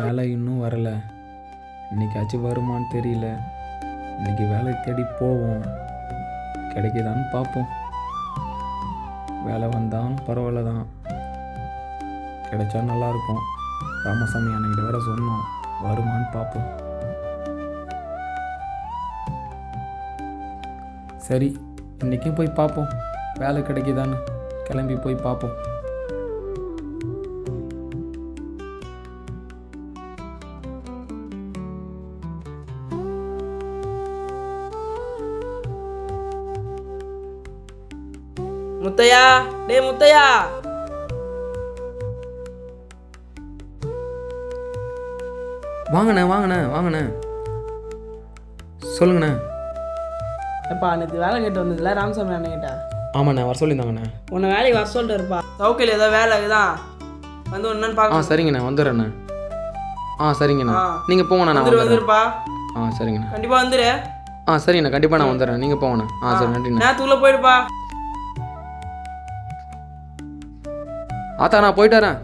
வேலை இன்னும் வரலை, இன்றைக்காச்சும் வருமானு தெரியல. இன்றைக்கி வேலை தேடி போவோம், கிடைக்குதான்னு பார்ப்போம். வேலை வந்தாலும் பரவாயில்ல தான், கிடைச்சா நல்லாயிருக்கும். ராமசாமி அன்னைக்கிட்ட வேற சொன்னோம், வருமானு பார்ப்போம். சரி, இன்றைக்கும் போய் பார்ப்போம், வேலை கிடைக்குதான்னு. கிளம்பி போய் பார்ப்போம். முத்தையா, டே முத்தையா, வாங்கண்ணே வாங்கண்ணே வாங்கண்ணே, சொல்லுங்கண்ணே. எப்பா நேற்று வேலை கேட்டு வந்ததில்ல ராமசாமி அண்ணன்கிட்ட? ஆமாண்ணே, வர சொல்லியிருந்தாங்கண்ணே. உன்னை வேலைக்கு வர சொல்லிட்டு இருப்பா. சவுக்கில் ஏதோ வேலை இருக்குதான், வந்து ஒன்றுன்னு பார்க்க. சரிங்கண்ணே, வந்துடுறேண்ணே. சரிங்கண்ணா, நீங்கள் போங்கண்ணா, நான் வந்துருப்பா. சரிங்கண்ணா, கண்டிப்பாக வந்துடு. சரிங்கண்ணா, கண்டிப்பாக நான் வந்துடுறேன், நீங்கள் போங்கண்ணா. சரி, நன்றிண்ணா. நேரத்துக்குள்ளே போயிடுப்பா. ஆத்தா, நான் போயிட்டு வரேன்.